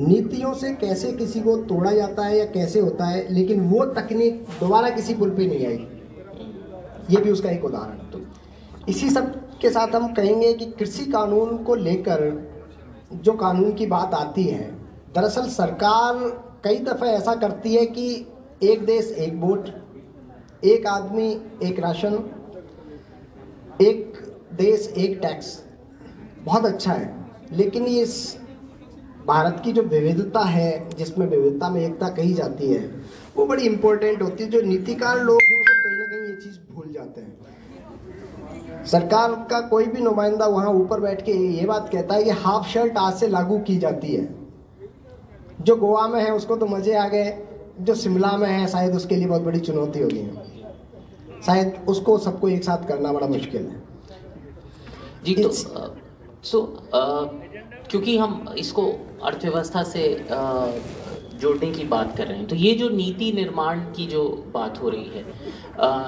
नीतियों से कैसे किसी को तोड़ा जाता है या कैसे होता है, लेकिन वो तकनीक दोबारा किसी पुल पे नहीं आई, ये भी उसका एक उदाहरण है। तो इसी सब के साथ हम कहेंगे कि कृषि कानून को लेकर जो कानून की बात आती है, दरअसल सरकार कई दफ़ा ऐसा करती है कि एक देश एक वोट, एक आदमी एक राशन, एक देश एक टैक्स, बहुत अच्छा है। लेकिन ये भारत की जो विविधता है, जिसमें विविधता में एकता कही जाती है, वो बड़ी इम्पोर्टेंट होती है। जो नीतिकार लोग हैं वो कहीं ना कहीं ये चीज़ भूल जाते हैं। सरकार का कोई भी नुमाइंदा वहाँ ऊपर बैठ के ये बात कहता है कि हाफ शर्ट आज से लागू की जाती है। जो गोवा में है उसको तो मज़े आ गए, जो शिमला में है शायद उसके लिए बहुत बड़ी चुनौती होगी, शायद उसको सबको एक साथ करना बड़ा मुश्किल है जी। तो क्योंकि हम इसको अर्थव्यवस्था से जोड़ने की बात कर रहे हैं, तो ये जो नीति निर्माण की जो बात हो रही है,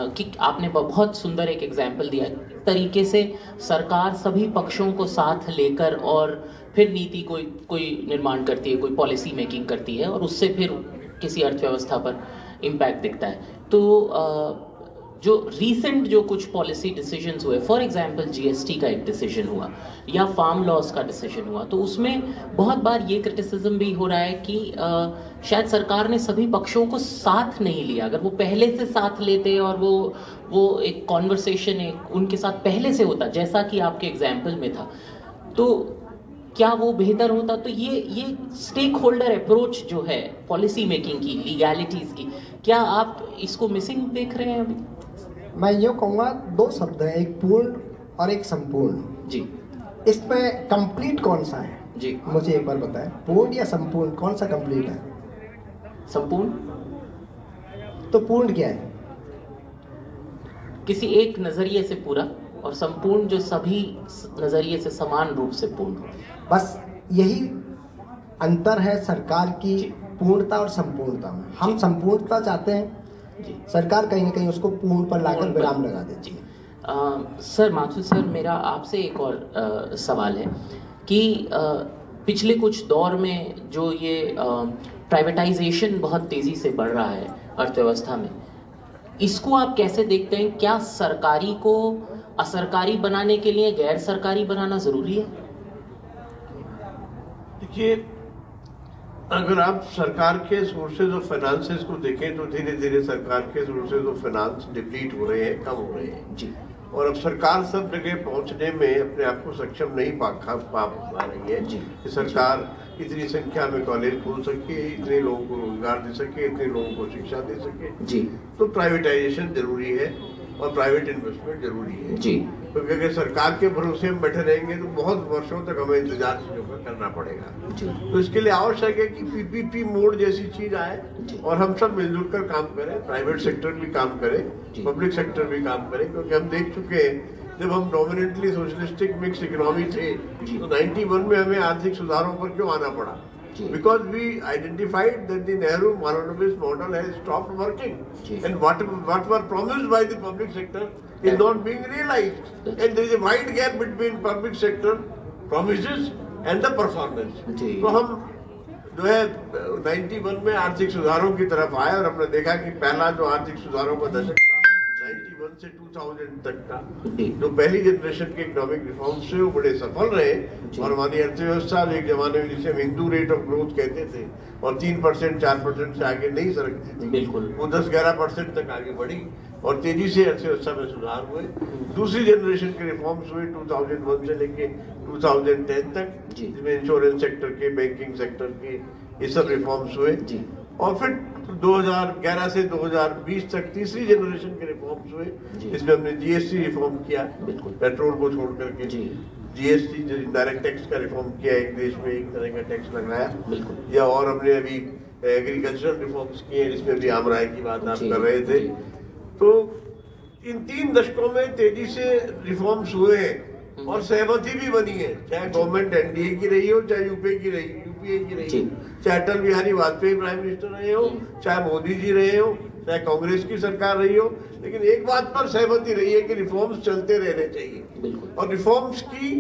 कि आपने बहुत सुंदर एक एग्जाम्पल दिया तरीके से सरकार सभी पक्षों को साथ लेकर और फिर नीति कोई निर्माण करती है, कोई पॉलिसी मेकिंग करती है और उससे फिर किसी अर्थव्यवस्था पर इम्पैक्ट दिखता है। तो जो रीसेंट जो कुछ पॉलिसी डिसीजंस हुए, फॉर एग्जांपल जीएसटी का एक डिसीजन हुआ या फार्म लॉज का डिसीजन हुआ, तो उसमें बहुत बार ये क्रिटिसिज्म भी हो रहा है कि शायद सरकार ने सभी पक्षों को साथ नहीं लिया। अगर वो पहले से साथ लेते और वो एक कॉन्वर्सेशन एक उनके साथ पहले से होता, जैसा कि आपके एग्जाम्पल में था, तो क्या वो बेहतर होता। तो ये स्टेक होल्डर अप्रोच जो है पॉलिसी मेकिंग की, लीगैलिटीज की, क्या आप इसको मिसिंग देख रहे हैं अभी? मैं ये कहूँगा दो शब्द हैं, एक पूर्ण और एक संपूर्ण। जी। इसमें कंप्लीट कौन सा है जी, मुझे एक बार बताएं, पूर्ण या संपूर्ण, कौन सा कंप्लीट है? संपूर्ण। तो पूर्ण क्या है? किसी एक नजरिए से पूरा, और संपूर्ण जो सभी नजरिए से समान रूप से पूर्ण। बस यही अंतर है सरकार की पूर्णता और संपूर्णता में। हम संपूर्णता चाहते हैं जी, सरकार कहीं ना कहीं उसको पूर्ण पर लाकर विराम लगा देती है। सर माथुर सर, मेरा आपसे एक और सवाल है कि पिछले कुछ दौर में जो ये प्राइवेटाइजेशन बहुत तेजी से बढ़ रहा है अर्थव्यवस्था में, इसको आप कैसे देखते हैं? क्या सरकारी को असरकारी बनाने के लिए गैर सरकारी बनाना जरूरी है? देखिए, अगर आप सरकार के सोर्सेज ऑफ फाइनेंसेस को देखें तो धीरे धीरे सरकार के सोर्सेज ऑफ फाइनेंस डिप्लीट हो रहे हैं, कम हो रहे हैं जी। और अब सरकार सब जगह पहुंचने में अपने आप को सक्षम नहीं पा रही है कि सरकार इतनी संख्या में कॉलेज खोल सके, इतने लोगों को रोजगार दे सके, इतने लोगों को शिक्षा दे सके जी। तो प्राइवेटाइजेशन जरूरी है और प्राइवेट इन्वेस्टमेंट जरूरी है जी। क्योंकि अगर सरकार के भरोसे हम बैठे रहेंगे तो बहुत वर्षों तक हमें इंतजार चीजों का करना पड़ेगा जी। तो इसके लिए आवश्यक है कि पीपीपी मोड जैसी चीज आए और हम सब मिलजुल कर काम करें, प्राइवेट सेक्टर भी काम करे, पब्लिक सेक्टर भी काम करे। क्योंकि हम देख चुके हैं जब हम डोमिनेटली सोशलिस्टिक मिक्स इकोनॉमी थे तो 91 में हमें आर्थिक सुधारों पर क्यों आना पड़ा? Because we identified that the Nehru monopolist model has stopped working, and what were promised by the public sector is not being realized, and there is a wide gap between public sector promises and the performance. तो हम जो है 91 में आर्थिक सुधारों की तरफ आए और हमने देखा कि पहला जो आर्थिक सुधारों का दशक था 91 से 2000 तक का, जो पहली जनरेशन के इकोनॉमिक रिफॉर्म्स थे वो बड़े सफल रहे और हमारी अर्थव्यवस्था एक जमाने में जिसे हम हिंदू रेट ऑफ ग्रोथ कहते थे और 3% 4% से आगे नहीं सरकती थी, बिल्कुल वो 10-11% तक आगे बढ़ी और तेजी से अर्थव्यवस्था में सुधार हुए। दूसरी जनरेशन के रिफॉर्म्स हुए 2001 से लेके 2010 तक, जिसमें इंश्योरेंस सेक्टर के, बैंकिंग सेक्टर के ये सब रिफॉर्म्स हुए और फिर 2011 से 2020 तक तीसरी जनरेशन के रिफॉर्म्स हुए, जिसमें हमने जीएसटी रिफॉर्म किया, पेट्रोल को छोड़ करके जीएसटी जो डायरेक्ट टैक्स का रिफॉर्म किया, एक देश में एक तरह का टैक्स लगाया, या और हमने अभी एग्रीकल्चरल रिफॉर्म्स किए जिसमें भी आमराय की बात आप कर रहे थे। तो इन 3 दशकों में तेजी से रिफॉर्म्स हुए हैं और सहमति भी बनी है, चाहे गवर्नमेंट एनडीए की रही हो, चाहे यूपीए की रही हो, चाहे अटल बिहारी वाजपेयी प्राइम मिनिस्टर रहे हो, चाहे मोदी जी रहे हो, चाहे कांग्रेस की सरकार रही हो, लेकिन एक बात पर सहमति रही है कि रिफॉर्म्स चलते रहने चाहिए और रिफॉर्म्स की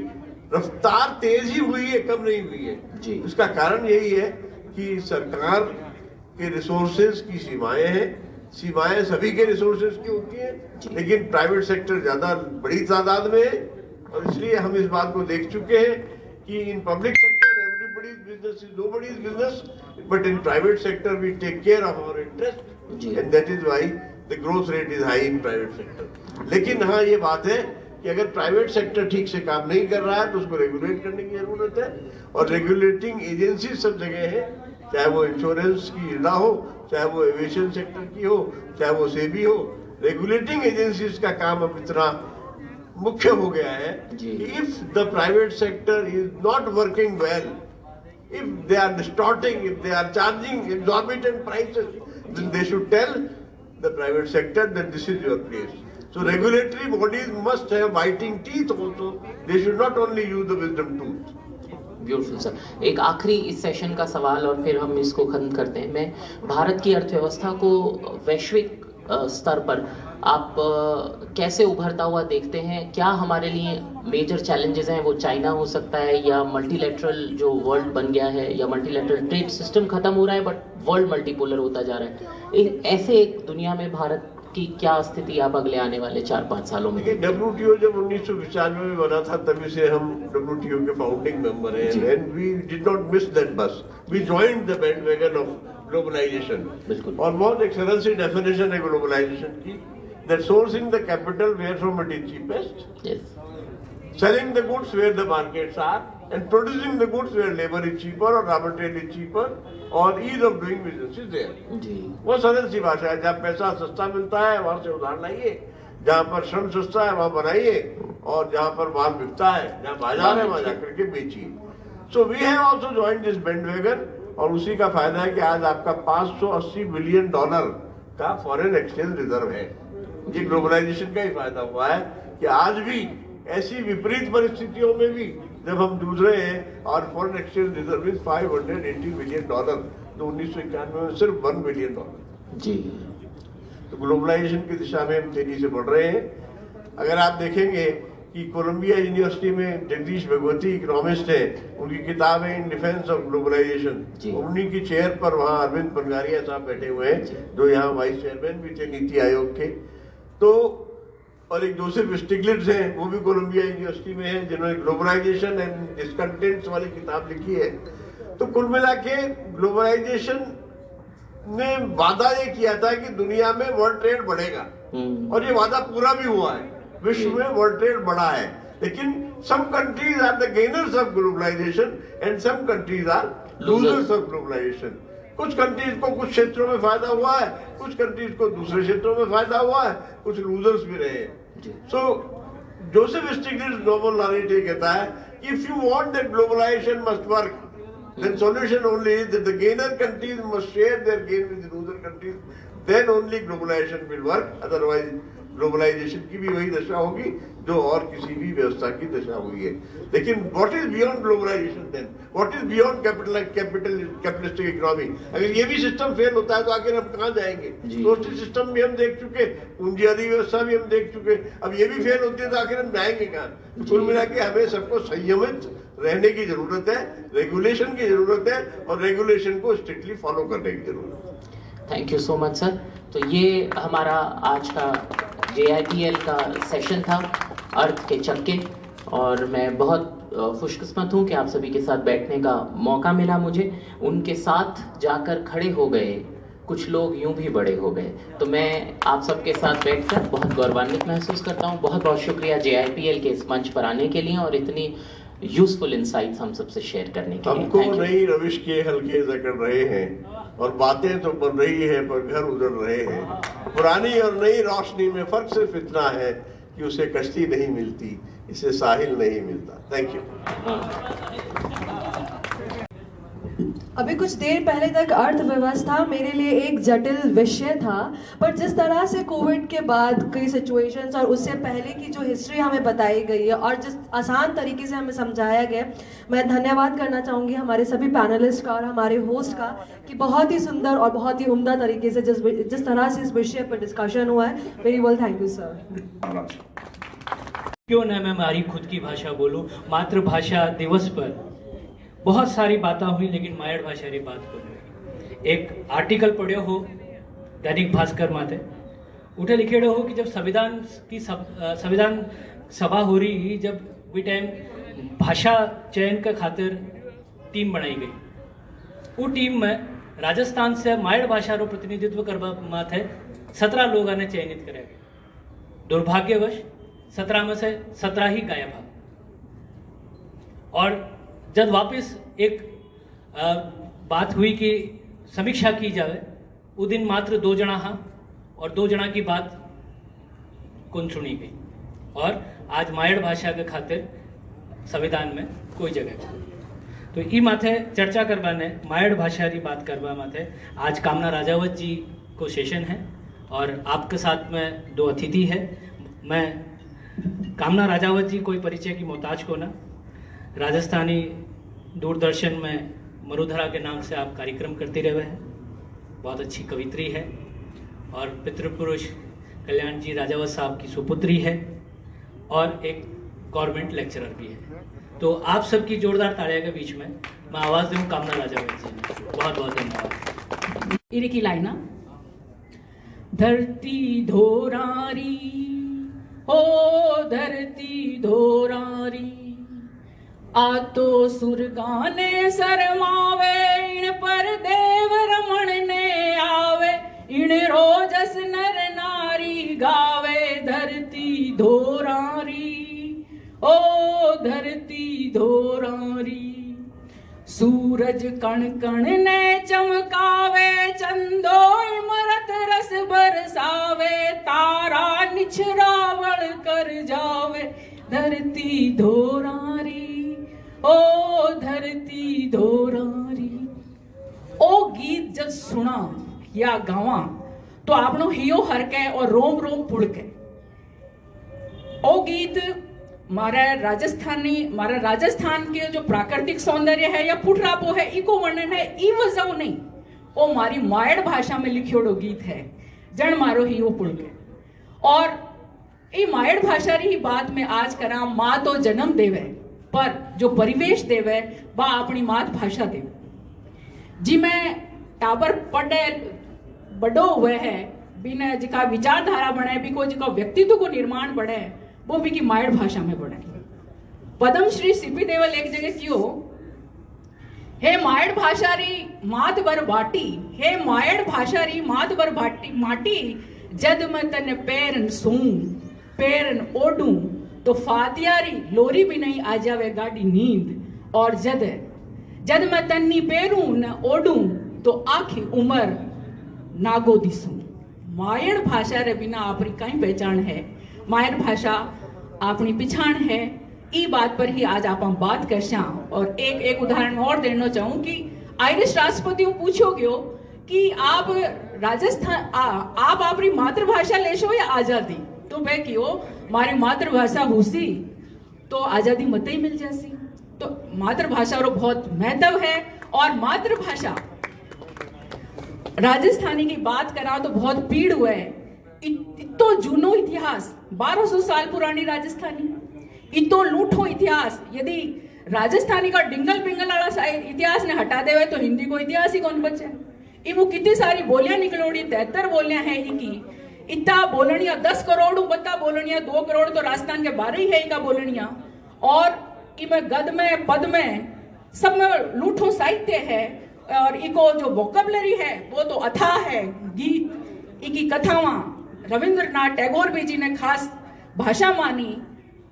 रफ्तार तेज ही हुई है, कम नहीं हुई है जी। इसका कारण यही है कि सरकार के रिसोर्सेज की सीमाएं हैं। सीमाएं सभी के रिसोर्सेज की होती हैं, लेकिन प्राइवेट सेक्टर ज्यादा बड़ी तादाद में है, और इसलिए हम इस बात को देख चुके हैं कि in public sector everybody's business is nobody's business, but in private sector we take care of our interest, and that is why the growth rate is high in private sector. लेकिन हाँ, ये बात है कि अगर प्राइवेट सेक्टर ठीक से काम नहीं कर रहा है तो उसको रेगुलेट करने की जरूरत है, और रेगुलेटिंग एजेंसी सब जगह है, चाहे वो इंश्योरेंस की इदा हो, चाहे वो एविएशन सेक्टर की हो, चाहे वो सेबी हो। रेगुलेटिंग एजेंसीज का काम अब इतना मुख्य हो गया है कि if the private sector is not working well, if they are distorting, if they are charging exorbitant prices, then they should tell the private sector that this is your place. So regulatory bodies must have biting teeth also. They should not only use the wisdom tooth. Beautiful sir, एक आखिरी इस session का सवाल और फिर हम इसको खत्म करते हैं। मैं भारत की अर्थव्यवस्था को वैश्विक स्तर पर आप कैसे उभरता हुआ देखते हैं? क्या हमारे लिए मेजर चैलेंजेस हैं? वो चाइना हो सकता है, या मल्टीलैटरल जो वर्ल्ड बन गया है, या मल्टीलैटरल ट्रेड सिस्टम खत्म हो रहा है बट वर्ल्ड मल्टीपोलर होता जा रहा है। ऐसे एक दुनिया में भारत की क्या स्थिति आप अगले आने वाले 4-5 सालों में? WTO जब 1995 में बना था तभी से हम WTO के फाउंडिंग मेंबर हैं, and we did not miss that bus, we joined the bandwagon of globalization. बिल्कुल। और बहुत एक सरल सी डेफिनेशन है ग्लोबलाइजेशन की, that sourcing the capital where from it is cheapest, selling the goods where the markets are, and producing the goods where labor is cheaper or raw material is cheaper or ease of doing business is there. वो सरल सी भाषा है, जहाँ पैसा सस्ता मिलता है वहां से उधार लाइए, जहाँ पर श्रम सस्ता है वहां बनाइए, और जहाँ पर माल बिकता है, जहाँ बाजार है वहां जाकर के बेचिए। So we have also joined this bandwagon, और उसी का फायदा है कि आज आपका $580 बिलियन का फॉरेन एक्सचेंज रिजर्व है। ये ग्लोबलाइजेशन का ही फायदा हुआ है कि आज भी ऐसी विपरीत परिस्थितियों में भी जब हम जूझ रहे हैं, और foreign exchange reserve is $580 billion, तो 1991 में सिर्फ $1 बिलियन जी। तो ग्लोबलाइजेशन की दिशा में हम तेजी से बढ़ रहे हैं। अगर आप देखेंगे कि कोलंबिया यूनिवर्सिटी में जगदीश भगवती इकोनॉमिस्ट है, उनकी किताब है इन डिफेंस ऑफ ग्लोबलाइजेशन, उन्हीं की चेयर पर वहाँ अरविंद पनगारिया साहब बैठे हुए हैं, जो यहाँ वाइस चेयरमैन भी थे नीति आयोग के। तो और एक जोसेफ स्टिग्लिट्ज हैं, वो भी कोलंबिया यूनिवर्सिटी में हैं, जिन्होंने ग्लोबलाइजेशन एंड डिस्कंटेंट्स वाली किताब लिखी है। तो कुल मिला के ग्लोबलाइजेशन ने वादा ये किया था कि दुनिया में वर्ल्ड ट्रेड बढ़ेगा, और ये वादा पूरा भी हुआ है, विश्व में वर्ल्ड ट्रेड बढ़ा है। लेकिन some countries are the gainers of globalization and some countries are losers of globalization. कुछ कंट्रीज को कुछ क्षेत्रों में फायदा हुआ है, कुछ कंट्रीज को दूसरे क्षेत्रों में फायदा हुआ है, कुछ लूजर्स भी रहे हैं। So Joseph Stiglitz Nobel laureate कहता है, if you want that globalization must work, then solution only is that the gainer countries must share their gain with the loser countries, then only globalization will work, otherwise globalization की भी वही दशा होगी जो और किसी भी व्यवस्था की दशा हुई है। लेकिन what is beyond globalization then, what is beyond capitalistic economy? अगर ये भी सिस्टम फेल होता है तो आखिर हम कहाँ जाएंगे? सोशल सिस्टम भी हम देख चुके, पूंजीवादी व्यवस्था भी हम देख चुके, अब ये भी फेल होती है तो आखिर हम जाएंगे कहाँ? कुल मिला के हमें सबको संयमित रहने की जरूरत है, रेगुलेशन की जरूरत है, और रेगुलेशन को स्ट्रिक्टली फॉलो करने की जरूरत है। Thank you so much sir. तो ये हमारा आज का JIPL का सेशन था, अर्थ के चक्के, और मैं बहुत खुशकिस्मत हूँ कि आप सभी के साथ बैठने का मौका मिला मुझे। उनके साथ जाकर खड़े हो गए कुछ लोग, यूं भी बड़े हो गए। तो मैं आप सबके साथ बैठकर बहुत गौरवान्वित महसूस करता हूँ। बहुत बहुत शुक्रिया JIPL के इस मंच पर आने के लिए और इतनी यूजफुल इंसाइट्स हम सबसे शेयर करने के लिए। हमको नई रविश के हल्के जकड़ रहे हैं, और बातें तो बन रही है पर घर उजड़ रहे हैं। पुरानी और नई रोशनी में फर्क सिर्फ इतना है कि उसे कश्ती नहीं मिलती, इसे साहिल नहीं मिलता। Thank you. अभी कुछ देर पहले तक अर्थव्यवस्था मेरे लिए एक जटिल विषय था, पर जिस तरह से कोविड के बाद कई सिचुएशंस और उससे पहले की जो हिस्ट्री हमें बताई गई है और जिस आसान तरीके से हमें समझाया गया, मैं धन्यवाद करना चाहूँगी हमारे सभी पैनलिस्ट का और हमारे होस्ट का कि बहुत ही सुंदर और बहुत ही उम्दा तरीके से जिस तरह से इस विषय पर डिस्कशन हुआ है। Very well, thank you sir. क्यों न मैं हमारी खुद की भाषा बोलूं। मातृभाषा दिवस पर बहुत सारी बातें हुई, लेकिन मायड़ भाषा री बात करूँ। एक आर्टिकल पढ़ियो हो दैनिक भास्कर माथे, उठे लिखेड़ो हो कि जब संविधान सभा हो रही, जब वी टाइम भाषा चयन के खातिर टीम बनाई गई। वो टीम में राजस्थान से मायड़ भाषा रो प्रतिनिधित्व करवा माथे 17 लोगों ने चयनित करे गए। दुर्भाग्यवश 17 में से 17 ही गायब है। और जब वापस एक बात हुई कि समीक्षा की जाए, उस दिन मात्र 2 जना हाँ, और 2 जना की बात कौन सुनी गई। और आज मायड़ भाषा के खातिर संविधान में कोई जगह नहीं। तो ई माथे चर्चा करवाने, मायड़ भाषा की बात करवा माथे आज कामना राजावत जी को सेशन है, और आपके साथ में 2 अतिथि है। मैं कामना राजावत जी कोई परिचय की मोहताज को ना, राजस्थानी दूरदर्शन में मरुधरा के नाम से आप कार्यक्रम करते रहे हैं, बहुत अच्छी कवित्री है, और पितृपुरुष कल्याण जी राजावत साहब की सुपुत्री है, और एक गवर्नमेंट लेक्चरर भी है। तो आप सबकी जोरदार तालियों के बीच में मैं आवाज़ दूँ कामना राजावत जी। बहुत बहुत धन्यवाद। इरी की लाइना, धरती धोरारी हो धरती धोरारी, आ तो सुरगाने शरमावे, इन पर देव रमण ने आवे, इन रोजस नर नारी गावे, धरती धोरारी ओ धरती धोरारी। सूरज कण कण ने चमकावे, चंदो इमरत रस बरसावे, तारा निछरावण कर जावे, धरती धोरारी ओ धरती धोरारी। ओ गीत जब सुना या गावा तो आपनो हियो हरके और रोम रोम पुड़के। ओ गीत मारा राजस्थान के जो प्राकृतिक सौंदर्य है या फुटरापो है, इको वर्णन है, ई वजह नहीं, ओ मारी मायड़ भाषा में लिखियोड़ो गीत है, जन मारो हियो पुड़के। और ई मायड़ भाषा री बात में आज करा, माँ तो जन्म देवे, पर जो परिवेश देवे बा अपनी मातृभाषा देवे। जी मैं टाबर पढ़े बड़ो हुए है, बिना जिका विचारधारा बने, भी को जिका व्यक्तित्व को निर्माण बने, वो भी की मायड़ भाषा में बने। पद्मश्री सीपी देवल एक जगह क्यों, हे मायड़ भाषा री मात बर बाटी, हे मायड़ भाषा री मात बर बाटी माटी, जद मैं तन पैरन सूं पैरन ओडूं, तो फातियारी लोरी भी नहीं आ जावे गाड़ी नींद, और जद मैं तन्नी पेरूं न ओडूं, तो आखी उम्र नागो दिसूं। मायड़ भाषा रे बिना आपरी कई पहचान है, मायड़ भाषा अपनी पिछाण है। ई बात पर ही आज आप बात कर शा। और एक उदाहरण और देना चाहूं कि आयरिश राष्ट्रपति पूछो गयो कि आप राजस्थान आप अपनी मातृभाषा लेशो या आजादी, तो वे क्यों मारी मातृभाषा हुसी तो आजादी मत ही मिल जासी। तो मातृभाषा रो बहुत महत्व है। और मातृभाषा राजस्थानी की बात करा तो बहुत पीड़ हुआ है। इतो जूनो इतिहास, 1200 साल पुरानी राजस्थानी, इतो लूठो इतिहास। यदि राजस्थानी का डिंगल पिंगल वाला इतिहास ने हटा देवे तो हिंदी को इतिहास ही कौन बचे। वो कितनी सारी बोलियां निकलोड़ी, 73 बोलियां है इनकी। इतना बोलनिया 10 करोड़ बता बोलनिया, 2 करोड़ तो राजस्थान के बारे ही है इनका बोलनिया। और इनमें गद में पद में सब में लूठो साहित्य है। और इको जो वोकैबुलरी है वो तो अथाह है। गीत इनकी कथावां रविंद्रनाथ टैगोर भी जी ने खास भाषा मानी।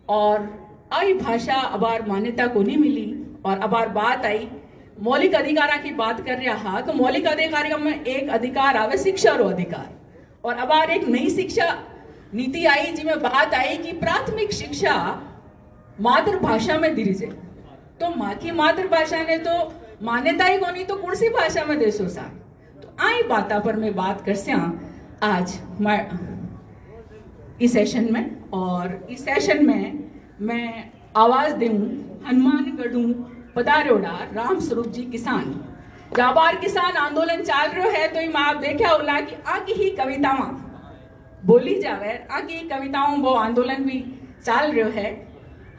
और आई भाषा अबार मान्यता को नहीं मिली। और अबार बात आई मौलिक अधिकारा की बात कर रहा, तो मौलिक अधिकार में एक अधिकार आवे शिक्षा रो अधिकार। और अबार एक नई शिक्षा नीति आई जिसमें बात आई कि प्राथमिक शिक्षा मातृभाषा में दी जाए। तो माँ की मातृभाषा ने तो मान्यता ही कोनी, तो कुर्सी भाषा में देशो सा। तो आई बाता पर मैं बात कर स्या आज इस सेशन में। और इस सेशन में मैं आवाज दूं हनुमानगढ़ पधारोड़ा राम स्वरूप जी किसान। जाबार किसान आंदोलन चल रहा है तो आप देखा होला कि आकी ही कवितावां बोली जावे, आकी कविताओं वो आंदोलन भी चाल रहे है।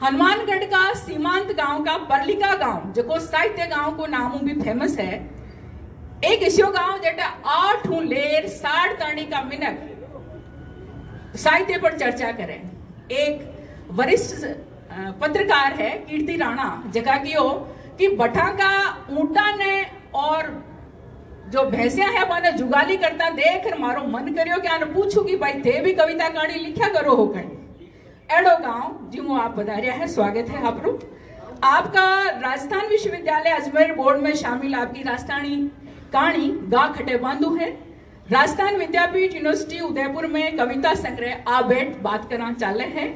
हनुमानगढ़ का सीमांत गांव का परलिका गांव जो साहित्य गांव को नाम भी फेमस है। एक ऐसो गांव जेटा 8 लेर 60 ताणी का मिनट साहित्य पर चर्चा करें। एक वरिष्ठ पत्रकार है कीर्ति राणा जगह की हो कि बठा का ऊंटा ने और जो भैंसिया है माने जुगाली करता देख मारो मन करियो कि आने पूछू कि भाई थे भी कविता कहानी लिखा करो हो कहीं एडो गांव जिमो आप पधारिया है। स्वागत है आपरो। आपका राजस्थान विश्वविद्यालय अजमेर बोर्ड में शामिल आपकी राजस्थानी कहानी गा खटे बांधू है। राजस्थान विद्यापीठ यूनिवर्सिटी उदयपुर में कविता संग्रह आबेट बात करना चाले है।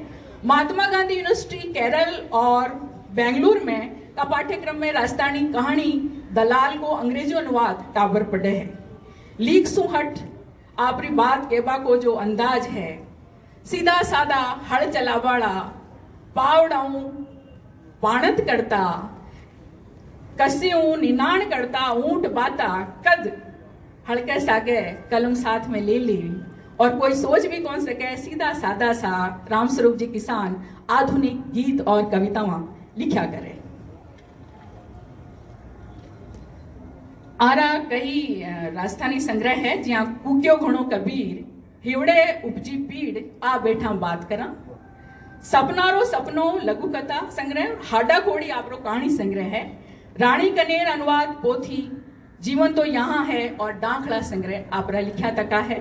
महात्मा गांधी यूनिवर्सिटी केरल और बेंगलुरु में का पाठ्यक्रम में राजस्थानी कहानी दलाल को अंग्रेजी अनुवाद टावर पड़े है। लीक सुहट आपरी बात केबा को जो अंदाज है सीधा सादा हड़ चलावाड़ा पावड़ाऊ पाणत करता कस्यूं निनाण करता ऊंट बाता कद हड़के सागे कलम साथ में ले ली और कोई सोच भी कौन सके सीधा सादा सा रामस्वरूप जी किसान आधुनिक गीत और कवितावां लिखा करे। आरा कई राजस्थानी संग्रह है जहां कुक्यो घणो कबीर हिवड़े उपजी पीड़ आ बैठा बात करा। सपनारो सपनो लघु कथा संग्रह हाडा कोड़ी आपरो कहानी संग्रह है। रानी कनेर अनुवाद पोथी जीवन तो यहाँ है और डांखड़ा संग्रह आपरा लिखा तका है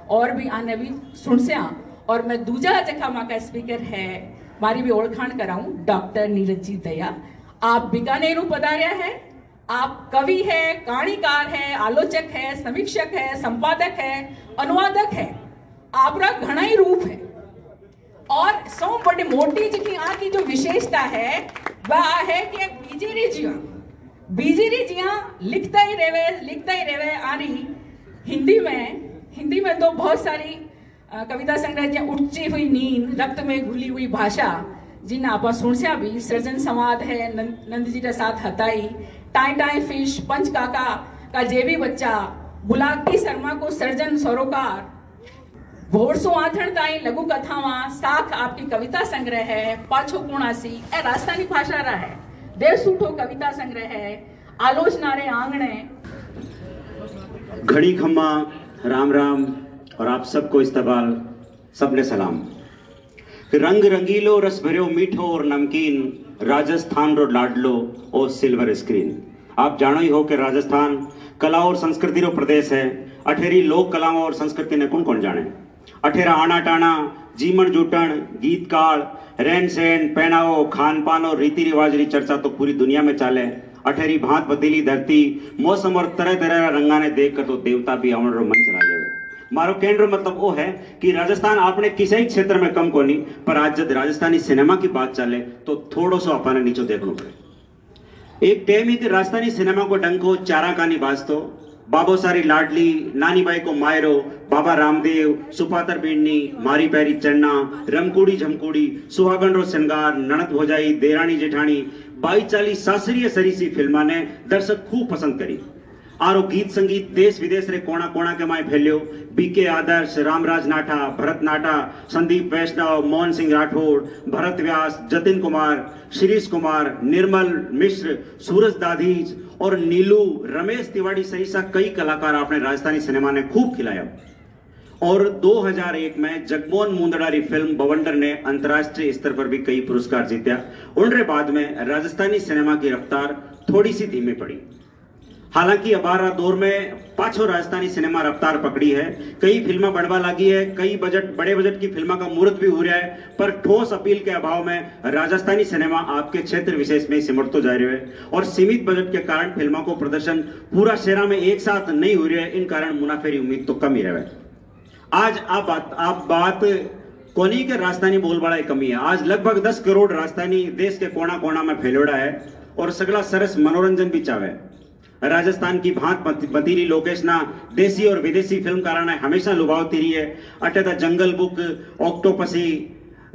और भी आने भी सुनस्या। और मैं दूजा जखा माँ का स्पीकर है मारी भी ओळखाण कराऊं डॉक्टर नीरज जी दया। आप बीकानेर पधारिया है। आप कवि है, कहानीकार है, आलोचक है, समीक्षक है, संपादक है, अनुवादक है। आपरा घना ही रूप है और सौ बड़ी मोटी जी की जो विशेषता है वह है कि बीजेरी जिया लिखता ही रेवे आरी हिंदी में तो बहुत सारी कविता संग्रह जिया उठची हुई नींद रक्त में घुली हुई भाषा जिन्हें आप सुनस्या भी सृजन संवाद है नंद जी के साथ हताई टाई टाई फिश पंच काका का जेबी बच्चा बुलाकी शर्मा को सर्जन सरोकार भोरसो आथण ताई लघु कथावां साख आपकी कविता संग्रह है। पाछो कुणासी ए राजस्थानी भाषा रहा है। देवसूठो कविता संग्रह है। आलोचना रे आंगणे घड़ी खम्मा राम राम और आप सबको इस्तबाल सबने सलाम। रंग रंगीलो रस भरियो मीठो और नमकीन राजस्थान रो लाडलो और सिल्वर स्क्रीन। आप जानो ही हो कि राजस्थान कला और संस्कृति रो प्रदेश है। अठेरी लोक कलाओं और संस्कृति ने कौन कौन जाने। अठेरा आना टाना जीवन जूटन गीत काल रहन सहन पहनावो खान पान और रीति रिवाज री चर्चा तो पूरी दुनिया में चाले। अठेरी भांत बदली धरती मौसम और तरह तरह रंगा ने देख कर तो देवता भी अमर मन चला जाए। मारो केंद्र मतलब वो है कि राजस्थान आपने किसी ही क्षेत्र में कम कोनी पर आज जब राजस्थानी सिनेमा की बात चले तो थोड़ो सो अपने नीचो देखना पड़े। एक टाइम ही राजस्थानी सिनेमा को डंको चारा कानी बाजतो बाबो सारी लाडली नानी बाई को मायरो बाबा रामदेव सुपातर बीड़नी मारी पैरी चन्ना रमकुड़ी झमकुड़ी सुहागन रो श्रृंगार ननद भोजाई देरानी जेठानी 22-40 शास्त्रीय सरीसी फिल्मा ने दर्शक खूब पसंद करी। आरो गीत संगीत देश विदेश रे कोना कोना के माए फैलियो। बीके आदर्श रामराज नाटा भरत नाटा संदीप वैष्णव मोहन सिंह राठौड़ भरत व्यास जतिन कुमार शिरीष कुमार निर्मल मिश्र सूरज दाधीज और नीलू रमेश तिवारी सही सा कई कलाकार आपने राजस्थानी सिनेमा ने खूब खिलाया। और 2001 में जगमोहन मुंदड़ारी फिल्म बवंडर ने अंतर्राष्ट्रीय स्तर पर भी कई पुरस्कार जीत्या। उनके बाद में राजस्थानी सिनेमा की रफ्तार थोड़ी सी धीमी पड़ी। हालांकि अबारा दौर में पाछो राजस्थानी सिनेमा रफ्तार पकड़ी है। कई फिल्में बढ़वा लगी है। कई बड़े बजट की फिल्मों का मुहूर्त भी हो रहा है पर ठोस अपील के अभाव में राजस्थानी सिनेमा आपके क्षेत्र विशेष में सिमटतो जा रहे हैं और सीमित बजट के कारण फिल्मों को प्रदर्शन पूरा शहर में एक साथ नहीं हो रहा है। इन कारण मुनाफे उम्मीद तो कम ही रहे। आज आप बात कोनी के राजस्थानी बोलबाला कमी है। आज लगभग 10 करोड़ राजस्थानी देश के कोना कोना में फैलोड़ा है और सगला सरस मनोरंजन भी चाहे। राजस्थान की भांत बतीरी लोकेशना देसी और विदेशी फिल्मकारा ने हमेशा लुभावती रही है। अटे the Jungle Book Octopussy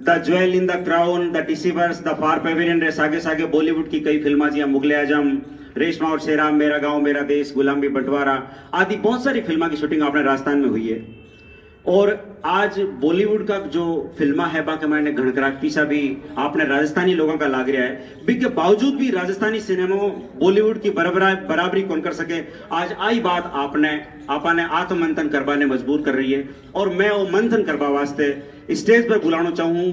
the Jewel in the Crown the Deceivers the Far Pavilions रे सागे सागे बॉलीवुड की कई फिल्मा जिया मुगले आजम रेशमा और शेराम मेरा गांव मेरा देश गुलामी बंटवारा आदि बहुत सारी फिल्मा की शूटिंग अपने राजस्थान में हुई है। और आज बॉलीवुड का जो फिल्मा है बाकी मैंने घणकराटी सा भी आपने राजस्थानी लोगों का लाग रहा है बी के बावजूद भी राजस्थानी सिनेमा बॉलीवुड की बराबरी कौन कर सके। आज आई बात आपने आत्ममंथन करवाने मजबूर कर रही है और मैं वो मंथन करवा वास्ते स्टेज पर बुलाना चाहूं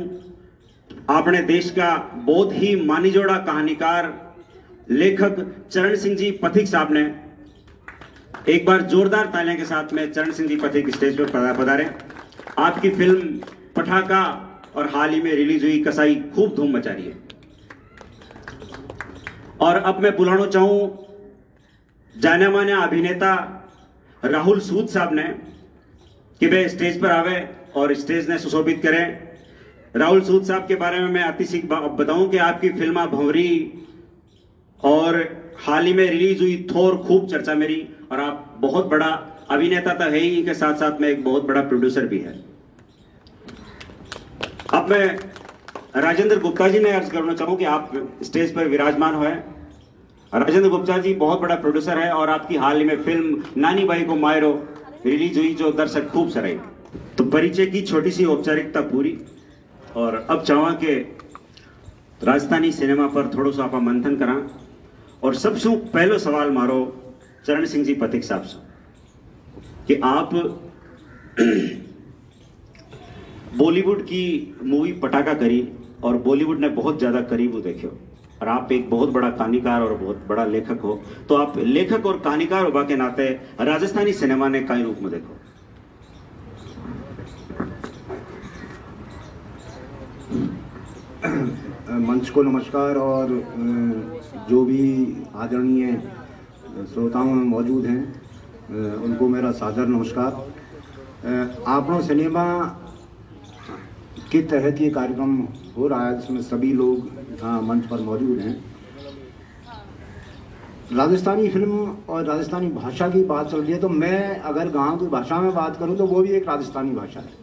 अपने देश का बहुत ही मानीजोड़ा कहानीकार लेखक चरण सिंह जी पथिक साहब ने। एक बार जोरदार तालियों के साथ में चरण सिंह जी पथिक स्टेज पर पधारे। आपकी फिल्म पटाखा और हाल ही में रिलीज हुई कसाई खूब धूम मचा रही है। और अब मैं बुलाना चाहूं जाने माने अभिनेता राहुल सूद साहब ने कि वे स्टेज पर आवे और स्टेज ने सुशोभित करें। राहुल सूद साहब के बारे में मैं अतिशी बताऊं कि आपकी फिल्म भंवरी और हाल ही में रिलीज हुई थोर खूब चर्चा मेरी और आप बहुत बड़ा अभिनेता तो है ही के साथ साथ में एक बहुत बड़ा प्रोड्यूसर भी है। अब मैं राजेंद्र गुप्ता जी ने अर्ज करना चाहूं कि आप स्टेज पर विराजमान हुए। राजेंद्र गुप्ता जी बहुत बड़ा प्रोड्यूसर है और आपकी हाल ही में फिल्म नानी बाई को मायरो रिलीज हुई जो दर्शक खूब सराही। तो परिचय की छोटी सी औपचारिकता पूरी और अब चाहवा के राजस्थानी सिनेमा पर थोड़ा सा आप मंथन करा और सबसे पहलो सवाल मारो चरण सिंह जी पथिक साहब से कि आप बॉलीवुड की मूवी पटाखा करी और बॉलीवुड ने बहुत ज्यादा करीब देखो और आप एक बहुत बड़ा कहानीकार और बहुत बड़ा लेखक हो, तो आप लेखक और कहानीकार होने के नाते राजस्थानी सिनेमा ने कई रूप में देखो? मंच को नमस्कार और जो भी आदरणीय श्रोताओं में मौजूद हैं उनको मेरा सादर नमस्कार। आपनों सिनेमा के तहत ये कार्यक्रम हो रहा है जिसमें सभी लोग यहाँ मंच पर मौजूद हैं। राजस्थानी फिल्म और राजस्थानी भाषा की बात चल रही है तो मैं अगर गाँव की भाषा में बात करूँ तो वो भी एक राजस्थानी भाषा है,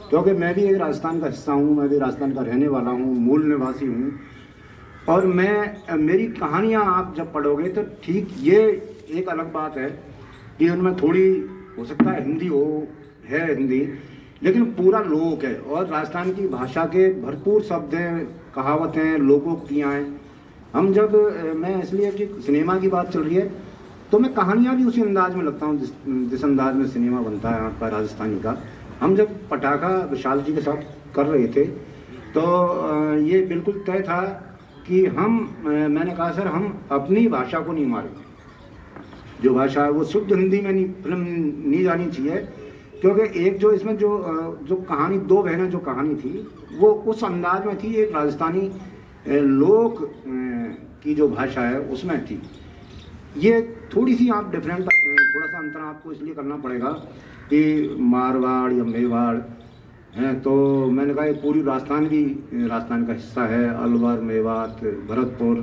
क्योंकि मैं भी एक राजस्थान का हिस्सा हूँ, मैं भी राजस्थान का रहने वाला हूँ, मूल निवासी हूँ। और मेरी कहानियाँ आप जब पढ़ोगे तो ठीक ये एक अलग बात है कि उनमें थोड़ी हो सकता है हिंदी है हिंदी, लेकिन पूरा लोक है और राजस्थान की भाषा के भरपूर शब्द हैं, कहावतें, लोकोक्तियाँ हैं। हम जब मैं इसलिए कि सिनेमा की बात चल रही है तो मैं कहानियाँ भी उसी अंदाज में लगता हूँ जिस अंदाज में सिनेमा बनता है आपका राजस्थानी का। हम जब पटाखा विशाल जी के साथ कर रहे थे तो ये बिल्कुल तय था कि मैंने कहा सर हम अपनी भाषा को नहीं मारेंगे, जो भाषा है वो शुद्ध हिंदी में फिल्म नहीं जानी चाहिए, क्योंकि एक जो इसमें जो कहानी दो बहनें जो कहानी थी वो उस अंदाज में थी, एक राजस्थानी लोक की जो भाषा है उसमें थी। ये थोड़ी सी आप डिफरेंट थोड़ा सा अंतर आपको इसलिए करना पड़ेगा कि मारवाड़ या मेवाड़ हैं, तो मैंने कहा ये पूरी राजस्थान भी राजस्थान का हिस्सा है, अलवर, मेवात, भरतपुर,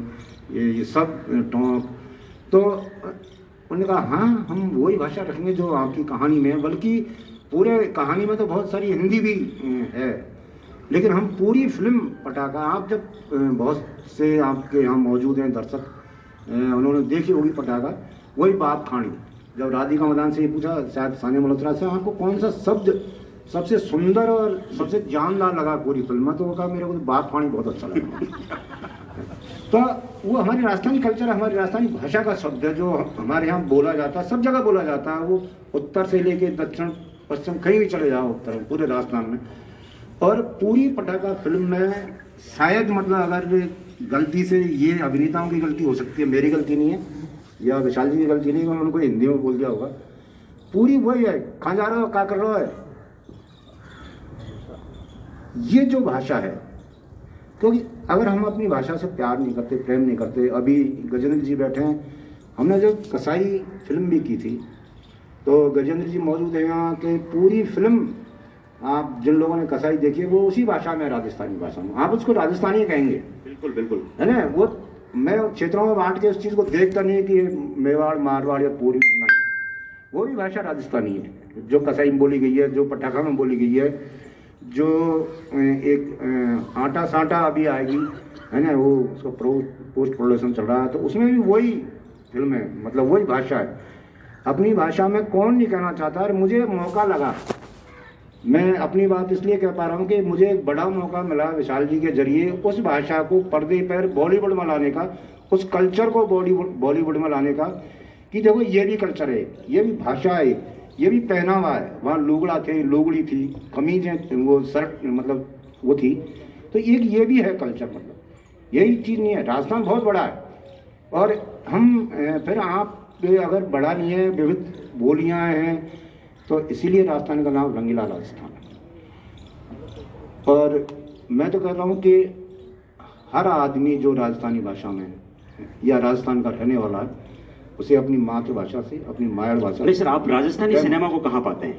ये सब टोंक। तो उन्होंने कहा हाँ हम वही भाषा रखेंगे जो आपकी कहानी में है, बल्कि पूरे कहानी में तो बहुत सारी हिंदी भी है, लेकिन हम पूरी फिल्म पटाखा, आप जब बहुत से आपके यहाँ मौजूद हैं दर्शक उन्होंने देखी होगी पटाखा, वही बाप खानी। जब राधिका मदान से ये पूछा शायद सानिया मल्होत्रा से आपको कौन सा शब्द सबसे सुंदर और सबसे जानदार लगा पूरी फिल्म में, तो वो कहा मेरे को तो बाप खानी बहुत अच्छा लगा। तो वो हमारी राजस्थानी कल्चर, हमारी राजस्थानी भाषा का शब्द है जो हमारे यहाँ बोला जाता है, सब जगह बोला जाता है। वो उत्तर से लेके दक्षिण पश्चिम कहीं भी चले जाओ उत्तर पूरे राजस्थान में। और पूरी पटाखा फिल्म में शायद मतलब अगर गलती से ये अभिनेताओं की गलती हो सकती है, मेरी गलती नहीं है या विशाल जी की गलती नहीं है, उन्होंने उनको हिंदी में बोल दिया होगा। पूरी वही है, कहाँ जा रहे हो, क्या कर रहे हो, ये जो भाषा है। क्योंकि अगर हम अपनी भाषा से प्यार नहीं करते, प्रेम नहीं करते, अभी गजेंद्र जी बैठे हैं, हमने जब कसाई फिल्म भी की थी तो गजेंद्र जी मौजूद है यहाँ के, पूरी फिल्म आप जिन लोगों ने कसाई देखी है वो उसी भाषा में, राजस्थानी भाषा में, आप उसको राजस्थानी कहेंगे। बिल्कुल बिल्कुल है ना। वो मैं क्षेत्रों में बांट के उस चीज़ को देखता नहीं कि मेवाड़, मारवाड़ या पूरी, नहीं, वो भी भाषा राजस्थानी है जो कसाई में बोली गई है, जो पटाखा में बोली गई है, जो एक आटा साटा अभी आएगी है ना, वो उसका पोस्ट प्रोडक्शन चल रहा है, तो उसमें भी वही फिल्म है, मतलब वही भाषा है। अपनी भाषा में कौन नहीं कहना चाहता। और मुझे मौका लगा मैं अपनी बात इसलिए कह पा रहा हूँ कि मुझे एक बड़ा मौका मिला विशाल जी के जरिए उस भाषा को पर्दे पर बॉलीवुड में लाने का, उस कल्चर को बॉलीवुड में लाने का, कि देखो ये भी कल्चर है, ये भी भाषा है, ये भी पहनावा है। वहाँ लुगड़ा थे, लुगड़ी थी, कमीजें, वो शर्ट मतलब वो थी, तो एक ये भी है कल्चर। मतलब यही चीज़ नहीं है। राजस्थान बहुत बड़ा है और हम फिर आप अगर बड़ा नहीं है, विविध बोलियाँ हैं, तो इसीलिए राजस्थान का नाम रंगीला राजस्थान है। और मैं तो कह रहा हूँ कि हर आदमी जो राजस्थानी भाषा में या राजस्थान का रहने वाला है, उसे अपनी मातृभाषा से, अपनी मायर भाषा। नहीं सर, आप राजस्थानी सिनेमा को कहाँ पाते हैं?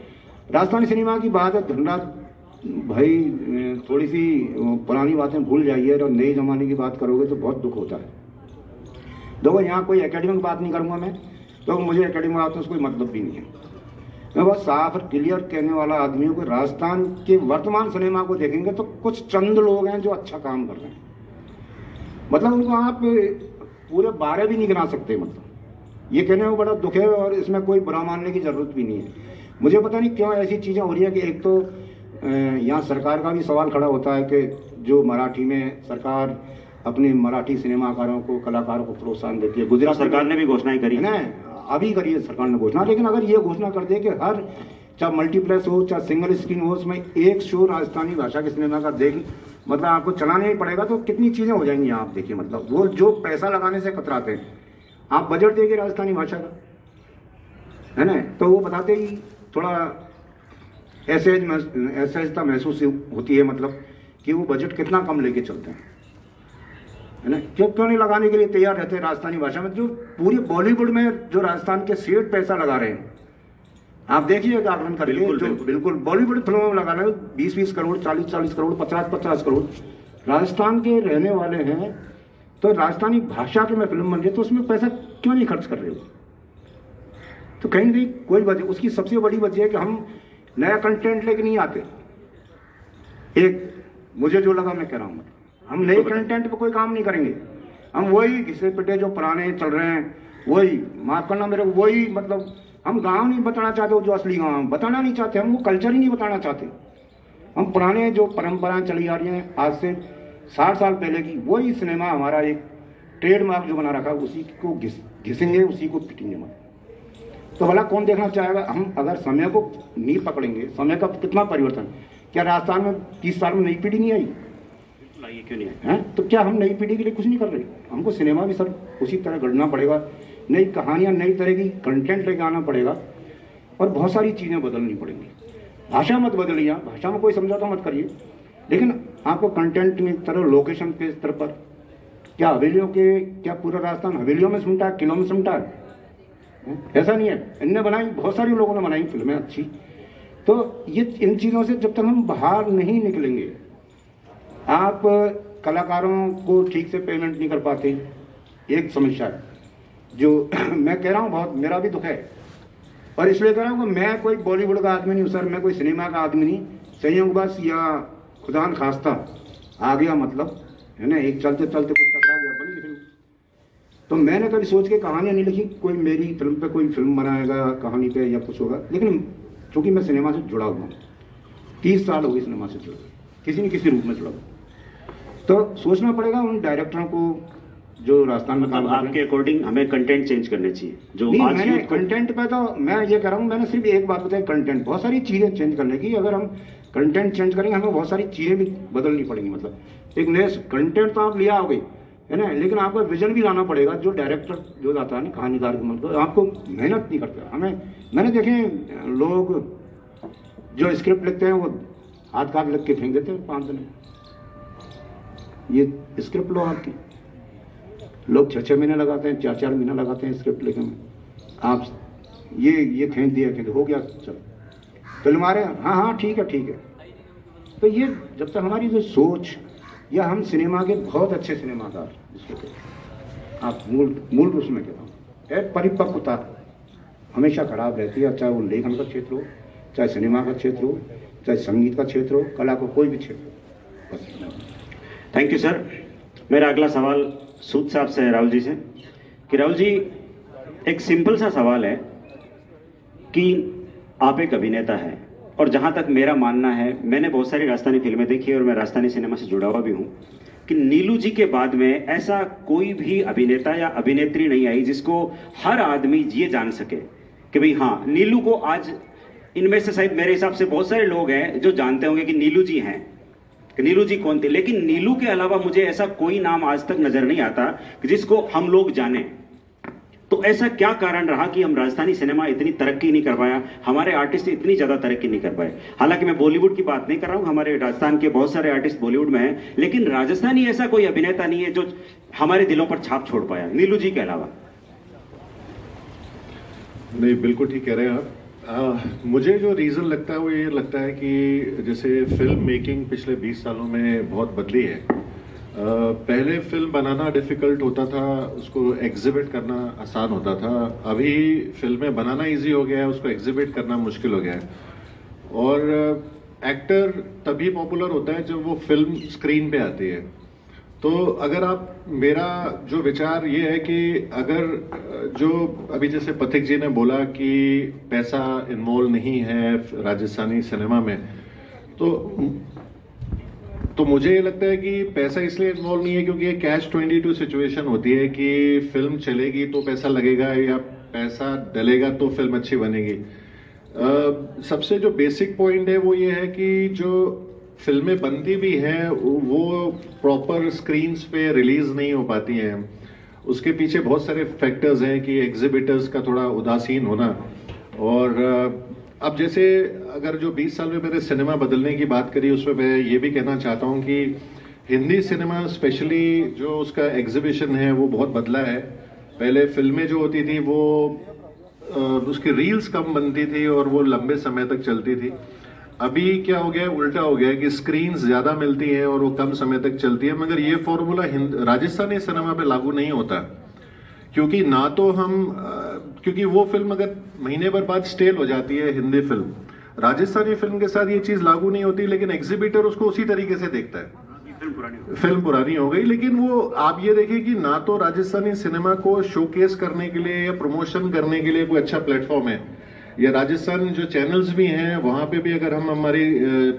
राजस्थानी सिनेमा की बात है धनराज भाई, थोड़ी सी पुरानी बातें भूल जाइए और नए जमाने की बात करोगे तो बहुत दुख होता है। देखो यहाँ कोई एकेडमिक बात नहीं करूँगा मैं, तो मुझे एकेडमिक बात में कोई मतलब भी नहीं है। मैं बहुत साफ और क्लियर कहने वाला आदमी हूँ कि राजस्थान के वर्तमान सिनेमा को देखेंगे तो कुछ चंद लोग हैं जो अच्छा काम कर रहे हैं। मतलब उनको आप पूरे 12 भी नहीं गिना सकते। मतलब ये कहने में बड़ा दुख है और इसमें कोई बुरा मानने की जरूरत भी नहीं है। मुझे पता नहीं क्यों ऐसी चीज़ें हो रही है कि एक तो यहाँ सरकार का भी सवाल खड़ा होता है कि जो मराठी में सरकार अपने मराठी सिनेमाकारों को, कलाकारों को प्रोत्साहन देती है। गुजरात सरकार ने भी घोषणाएं करी है ना, अभी करी है सरकार ने घोषणा। लेकिन अगर ये घोषणा कर दे कि हर चाहे मल्टीप्लेक्स हो चाहे सिंगल स्क्रीन हो, उसमें एक शो राजस्थानी भाषा के सिनेमा का देख, मतलब आपको चलाना ही पड़ेगा, तो कितनी चीज़ें हो जाएंगी। आप देखिए, मतलब वो जो पैसा लगाने से कतराते हैं, आप बजट देंगे राजस्थानी भाषा का, है ना, तो वो बताते ही थोड़ा असहजता महसूस होती है। मतलब कि वो बजट कितना कम लेके चलते हैं, है ना, क्यों नहीं लगाने के लिए तैयार रहते हैं राजस्थानी भाषा में। जो पूरी बॉलीवुड में जो राजस्थान के सेठ पैसा लगा रहे हैं, आप देखिए आकलन करिए, जो बिल्कुल बॉलीवुड फिल्मों में लगा रहे हैं 20-20 करोड़, 40-40 करोड़, 50-50 करोड़ राजस्थान के रहने वाले हैं, तो राजस्थानी भाषा की मैं फिल्म बन रही है तो उसमें पैसा क्यों नहीं खर्च कर रहे हो? तो कहीं नहीं कोई वजह, उसकी सबसे बड़ी वजह है कि हम नया कंटेंट लेके नहीं आते। एक मुझे जो लगा मैं कह रहा हूँ, हम नए कंटेंट पे कोई काम नहीं करेंगे। हम वही घिसे पिटे जो पुराने चल रहे हैं, वही, माफ करना मेरे को, वही, मतलब हम गांव नहीं बताना चाहते, जो असली गांव बताना नहीं चाहते, हम वो कल्चर ही नहीं बताना चाहते। हम पुराने जो परंपराएं चली आ रही हैं आज से 60 साल पहले की, वही सिनेमा हमारा एक ट्रेडमार्क जो बना रखा है, उसी को घिसेंगे, उसी को पिटेंगे। तो भला कौन देखना चाहेगा? हम अगर समय को नहीं पकड़ेंगे, समय का कितना परिवर्तन, क्या राजस्थान में 30 साल में नई पीढ़ी नहीं आई? क्यों नहीं है? तो क्या हम नई पीढ़ी के लिए कुछ नहीं कर रहे? हमको सिनेमा भी सर उसी तरह गढ़ना पड़ेगा, नई कहानियां, नई तरह की कंटेंट लेके आना पड़ेगा और बहुत सारी चीज़ें बदलनी पड़ेंगी। भाषा मत बदलिए, भाषा में कोई समझौता मत करिए, लेकिन आपको कंटेंट की तरह, लोकेशन के स्तर पर, क्या हवेलियों के, क्या पूरा राजस्थान हवेलियों में सिमटा है, किलों में सिमटा है? ऐसा नहीं है। इनने बनाई, बहुत सारे लोगों ने बनाई फिल्में अच्छी। तो ये इन चीज़ों से जब तक हम बाहर नहीं निकलेंगे, आप कलाकारों को ठीक से पेमेंट नहीं कर पाते, एक समस्या है जो मैं कह रहा हूँ, बहुत मेरा भी दुख है। और इसलिए कह रहा हूँ कि मैं कोई बॉलीवुड का आदमी नहीं हूँ सर, मैं कोई सिनेमा का आदमी नहीं। संयोगवश या खुदा न खास्ता आ गया, मतलब है ना, एक चलते चलते कुछ टकरा गया, बन गई फिल्म। तो मैंने कभी सोच के कहानियाँ नहीं लिखी, कोई मेरी फिल्म पे कोई फिल्म बनाएगा कहानी पे या कुछ होगा। लेकिन चूँकि मैं सिनेमा से जुड़ा हुआ हूँ, 30 साल हो गए सिनेमा से जुड़ा, किसी न किसी रूप में जुड़ा हुआ, तो सोचना पड़ेगा उन डायरेक्टरों को जो राजस्थान में काम कर रहे हैं। आपके अकॉर्डिंग हमें कंटेंट चेंज करने चाहिए जो नहीं, आज मैंने कंटेंट पे तो मैं ये कह रहा हूँ, मैंने सिर्फ एक बात बताई, कंटेंट, बहुत सारी चीज़ें चेंज करने की। अगर हम कंटेंट चेंज करेंगे, हमें बहुत सारी चीज़ें भी बदलनी पड़ेंगी। मतलब एक नए कंटेंट तो आप लिया होगे, है ना, लेकिन आपको विजन भी लाना पड़ेगा। जो डायरेक्टर जो जाता है ना, कहानीकार के मतलब आपको मेहनत नहीं करता। मैंने देखे लोग जो स्क्रिप्ट लिखते हैं वो हाथ काट लिख के फेंक देते हैं 5 दिन में। ये स्क्रिप्ट लो आपकी, लोग 6-6 महीने लगाते हैं, 4-4 महीने लगाते हैं स्क्रिप्ट लिखने में। आप ये फेंक दिया कि हो गया, चलो फिल्म आ रहे हैं, हाँ ठीक है। तो ये जब तक हमारी जो सोच, या हम सिनेमा के बहुत अच्छे सिनेमाकार जिसको कहते आप मूल रूप में कहता हूँ, परिपक्वता हमेशा खराब रहती है, चाहे वो लेखन का क्षेत्र हो, चाहे सिनेमा का क्षेत्र हो, चाहे संगीत का क्षेत्र हो, कला का कोई भी क्षेत्र हो। Thank you sir. मेरा अगला सवाल सूद साहब से है, राहुल जी से, कि राहुल जी एक सिंपल सा सवाल है कि आप एक अभिनेता हैं और जहाँ तक मेरा मानना है, मैंने बहुत सारी राजस्थानी फिल्में देखी और मैं राजस्थानी सिनेमा से जुड़ा हुआ भी हूँ, कि नीलू जी के बाद में ऐसा कोई भी अभिनेता या अभिनेत्री नहीं आई जिसको हर आदमी ये जान सके कि भाई हाँ, नीलू को आज, इनमें से शायद मेरे हिसाब से बहुत सारे लोग हैं जो जानते होंगे कि नीलू जी हैं, कि नीलू जी कौन थे, लेकिन नीलू के अलावा मुझे ऐसा कोई नाम आज तक नजर नहीं आता कि जिसको हम लोग जाने। तो ऐसा क्या कारण रहा कि हम राजस्थानी सिनेमा इतनी तरक्की नहीं कर पाया, हमारे आर्टिस्ट इतनी ज्यादा तरक्की नहीं कर पाए? हालांकि मैं बॉलीवुड की बात नहीं कर रहा हूं, हमारे राजस्थान के बहुत सारे आर्टिस्ट बॉलीवुड में हैं, लेकिन राजस्थानी ऐसा कोई अभिनेता नहीं है जो हमारे दिलों पर छाप छोड़ पाया, नीलू जी के अलावा। नहीं, बिल्कुल ठीक कह रहे हैं आप। मुझे जो रीज़न लगता है वो ये लगता है कि जैसे फिल्म मेकिंग पिछले 20 सालों में बहुत बदली है। पहले फिल्म बनाना डिफ़िकल्ट होता था, उसको एग्जिबिट करना आसान होता था। अभी फिल्में बनाना इजी हो गया है, उसको एग्जिबिट करना मुश्किल हो गया है। और एक्टर तभी पॉपुलर होता है जब वो फिल्म स्क्रीन पे आती है। तो अगर आप, मेरा जो विचार ये है कि अगर जो अभी जैसे पथिक जी ने बोला कि पैसा इन्वॉल्व नहीं है राजस्थानी सिनेमा में, तो मुझे ये लगता है कि पैसा इसलिए इन्वॉल्व नहीं है क्योंकि ये कैच 22 सिचुएशन होती है कि फिल्म चलेगी तो पैसा लगेगा या पैसा डलेगा तो फिल्म अच्छी बनेगी। सबसे जो बेसिक पॉइंट है वो ये है कि जो फिल्में बनती भी हैं वो प्रॉपर स्क्रीन्स पे रिलीज नहीं हो पाती हैं। उसके पीछे बहुत सारे फैक्टर्स हैं कि एग्जिबिटर्स का थोड़ा उदासीन होना। और अब जैसे अगर जो 20 साल में मैंने सिनेमा बदलने की बात करी, उसमें मैं ये भी कहना चाहता हूँ कि हिंदी सिनेमा स्पेशली जो उसका एग्जिबिशन है वो बहुत बदला है। पहले फिल्में जो होती थी वो उसकी रील्स कम बनती थी और वो लंबे समय तक चलती थी। अभी क्या हो गया है, उल्टा हो गया है कि स्क्रीन्स ज्यादा मिलती हैं और वो कम समय तक चलती है। मगर ये फॉर्मूला राजस्थानी सिनेमा पे लागू नहीं होता, क्योंकि ना तो हम क्योंकि वो फिल्म अगर महीने भर बाद स्टेल हो जाती है हिंदी फिल्म, राजस्थानी फिल्म के साथ ये चीज लागू नहीं होती, लेकिन एग्जिबिटर उसको उसी तरीके से देखता है। फिल्म पुरानी हो गई, लेकिन वो आप ये देखिए कि ना तो राजस्थानी सिनेमा को शोकेस करने के लिए या प्रमोशन करने के लिए कोई अच्छा प्लेटफॉर्म है, या राजस्थान जो चैनल्स भी हैं वहां पे भी अगर हम हमारी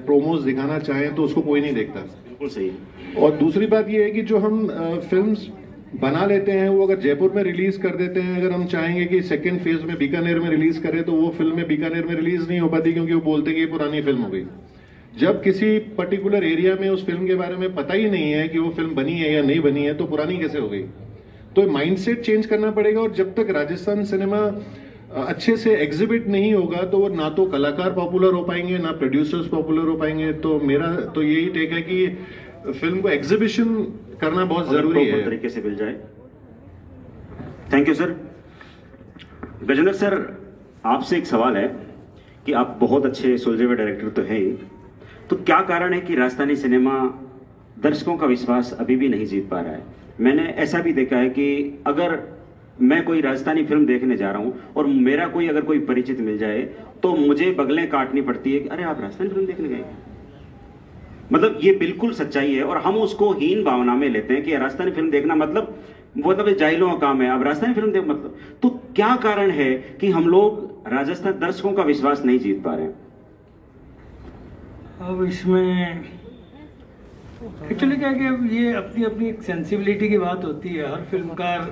प्रोमोज दिखाना चाहें तो उसको कोई नहीं देखता। बिल्कुल सही। और दूसरी बात ये है कि जो हम फिल्म्स बना लेते हैं वो अगर जयपुर में रिलीज कर देते हैं, अगर हम चाहेंगे कि सेकंड फेज में बीकानेर में रिलीज करें तो वो फिल्में बीकानेर में रिलीज नहीं हो पाती, क्योंकि वो बोलते हैं कि ये पुरानी फिल्म हो गई। जब किसी पर्टिकुलर एरिया में उस फिल्म के बारे में पता ही नहीं है कि वो फिल्म बनी है या नहीं बनी है, तो पुरानी कैसे हो गई? तो माइंडसेट चेंज करना पड़ेगा। और जब तक राजस्थान सिनेमा अच्छे से एग्जिबिट नहीं होगा तो वो ना तो कलाकार पॉपुलर हो पाएंगे ना प्रोड्यूसर्स पॉपुलर हो पाएंगे। तो मेरा तो यही टेक है कि फिल्म को एग्जीबिशन करना बहुत जरूरी है, तरीके से मिल जाए। Thank you sir. Gajendra sir, आपसे एक सवाल है कि आप बहुत अच्छे सुलझे हुए डायरेक्टर तो हैं ही, तो क्या कारण है कि राजस्थानी सिनेमा दर्शकों का विश्वास अभी भी नहीं जीत पा रहा है? मैंने ऐसा भी देखा है कि अगर मैं कोई राजस्थानी फिल्म देखने जा रहा हूं और मेरा कोई अगर कोई परिचित मिल जाए तो मुझे बगलें काटनी पड़ती है कि अरे आप राजस्थानी फिल्म देखने गए। मतलब ये बिल्कुल सच्चाई है और हम उसको हीन भावना में लेते हैं कि राजस्थानी फिल्म देखना मतलब जाहिलों का काम है, अब राजस्थानी फिल्म देख मतलब। तो क्या कारण है कि हम लोग राजस्थान दर्शकों का विश्वास नहीं जीत पा रहे हैं? अब इसमें एक्चुअली क्या है कि अब ये अपनी अपनी एक सेंसिबिलिटी की बात होती है। हर फिल्मकार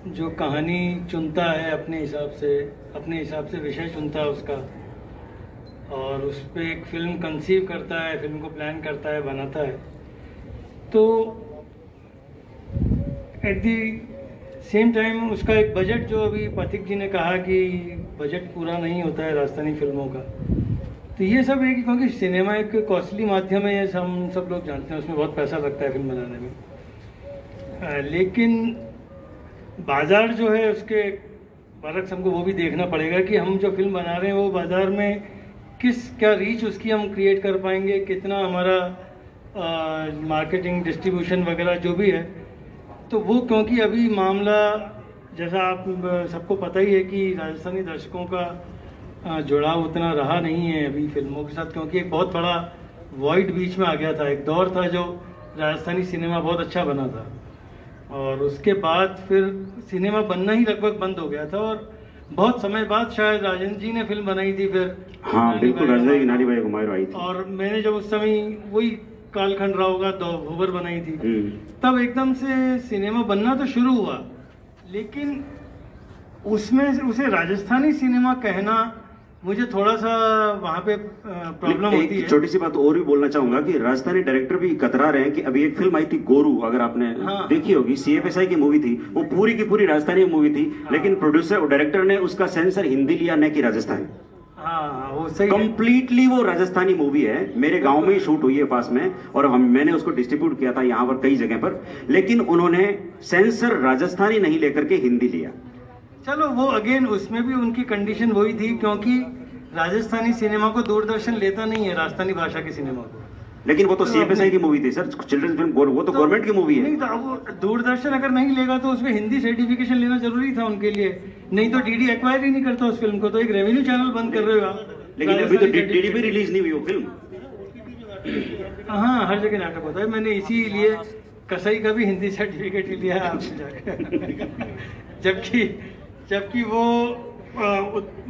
जो कहानी चुनता है अपने हिसाब से विषय चुनता है उसका, और उस पर एक फिल्म कंसीव करता है, फिल्म को प्लान करता है, बनाता है। तो एट दी सेम टाइम उसका एक बजट, जो अभी पथिक जी ने कहा कि बजट पूरा नहीं होता है राजस्थानी फिल्मों का, तो ये सब है कि क्योंकि सिनेमा एक कॉस्टली माध्यम है, ये हम सब लोग जानते हैं, उसमें बहुत पैसा लगता है फिल्म बनाने में। लेकिन बाज़ार जो है उसके बरक्स हमको वो भी देखना पड़ेगा कि हम जो फिल्म बना रहे हैं वो बाज़ार में क्या रीच उसकी हम क्रिएट कर पाएंगे, कितना हमारा मार्केटिंग डिस्ट्रीब्यूशन वगैरह जो भी है। तो वो क्योंकि अभी मामला जैसा आप सबको पता ही है कि राजस्थानी दर्शकों का जुड़ाव उतना रहा नहीं है अभी फिल्मों के साथ, क्योंकि एक बहुत बड़ा वॉइड बीच में आ गया था। एक दौर था जो राजस्थानी सिनेमा बहुत अच्छा बना था और उसके बाद फिर सिनेमा बनना ही लगभग बंद हो गया था और बहुत समय बाद शायद राजेंद्र जी ने फिल्म बनाई थी फिर। हाँ बिल्कुल, राजेंद्र की नानी बाई कुमार आई थी। और मैंने जब उस समय वही कालखंड राव का दो भूबर बनाई थी, तब एकदम से सिनेमा बनना तो शुरू हुआ, लेकिन उसमें उसे राजस्थानी सिनेमा कहना मुझे थोड़ा सा वहाँ पे प्रॉब्लम होती है। छोटी सी बात और भी बोलना चाहूंगा कि राजस्थानी डायरेक्टर भी कतरा रहे हैं कि अभी एक फिल्म आई थी गोरू, अगर आपने देखी होगी, CFSI की मूवी थी, वो पूरी की पूरी राजस्थानी मूवी थी, लेकिन प्रोड्यूसर और डायरेक्टर ने उसका सेंसर हिंदी लिया, न कि राजस्थानी। वो सही कंप्लीटली वो राजस्थानी मूवी है, मेरे गांव में ही शूट हुई है पास में, और मैंने उसको डिस्ट्रीब्यूट किया था यहाँ पर कई जगह पर, लेकिन उन्होंने सेंसर राजस्थानी नहीं लेकर के हिंदी लिया। चलो वो अगेन उसमें भी उनकी कंडीशन वही थी, क्योंकि राजस्थानी सिनेमा को दूरदर्शन लेता नहीं है, राजस्थानी भाषा के सिनेमा को। लेकिन वो तो CFSI की मूवी थी सर, चिल्ड्रन फिल्म, वो तो गवर्नमेंट की मूवी है। नहीं तो वो दूरदर्शन अगर नहीं लेगा तो उसमें हिंदी सर्टिफिकेशन लेना जरूरी था उनके लिए, नहीं तो DD एक्वायर ही नहीं करता उस फिल्म को, तो एक रेवेन्यू चैनल बंद कर रहे हो आप। लेकिन अभी तो DD पे रिलीज नहीं हुई वो फिल्म। हाँ, हर जगह नाटक होता है, मैंने इसीलिए कसाई का भी हिंदी सर्टिफिकेट ही लिया आपसे जाकर जबकि वो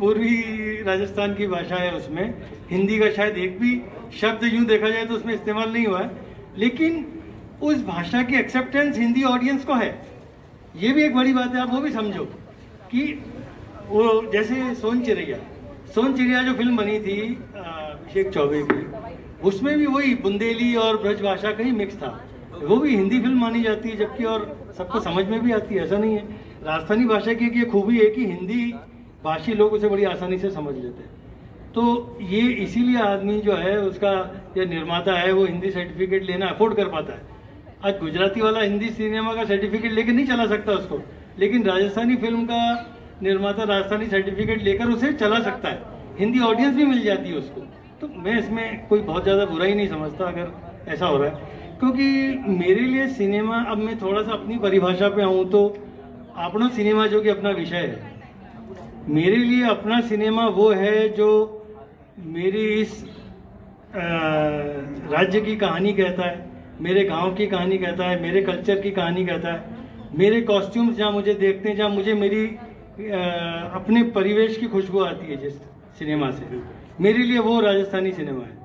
पूर्वी राजस्थान की भाषा है, उसमें हिंदी का शायद एक भी शब्द यूं देखा जाए तो उसमें इस्तेमाल नहीं हुआ है, लेकिन उस भाषा की एक्सेप्टेंस हिंदी ऑडियंस को है। ये भी एक बड़ी बात है, आप वो भी समझो कि वो जैसे सोन चिड़िया जो फिल्म बनी थी अभिषेक चौबे की, उसमें भी वही बुंदेली और ब्रज भाषा का ही मिक्स था, वो भी हिंदी फिल्म मानी जाती है, जबकि और सबको समझ में भी आती है, ऐसा नहीं है। राजस्थानी भाषा की एक ये खूबी है कि हिंदी भाषी लोग उसे बड़ी आसानी से समझ लेते हैं, तो ये इसीलिए आदमी जो है उसका या निर्माता है वो हिंदी सर्टिफिकेट लेना अफोर्ड कर पाता है। आज गुजराती वाला हिंदी सिनेमा का सर्टिफिकेट लेकर नहीं चला सकता उसको, लेकिन राजस्थानी फिल्म का निर्माता राजस्थानी सर्टिफिकेट लेकर उसे चला सकता है, हिंदी ऑडियंस भी मिल जाती है उसको। तो मैं इसमें कोई बहुत ज़्यादा बुराई नहीं समझता अगर ऐसा हो रहा है, क्योंकि मेरे लिए सिनेमा, अब मैं थोड़ा सा अपनी परिभाषा पे आऊँ तो अपना सिनेमा जो कि अपना विषय है, मेरे लिए अपना सिनेमा वो है जो मेरी इस राज्य की कहानी कहता है, मेरे गांव की कहानी कहता है, मेरे कल्चर की कहानी कहता है, मेरे कॉस्ट्यूम्स जहाँ मुझे देखते हैं, जहाँ मुझे मेरी अपने परिवेश की खुशबू आती है जिस सिनेमा से, मेरे लिए वो राजस्थानी सिनेमा है।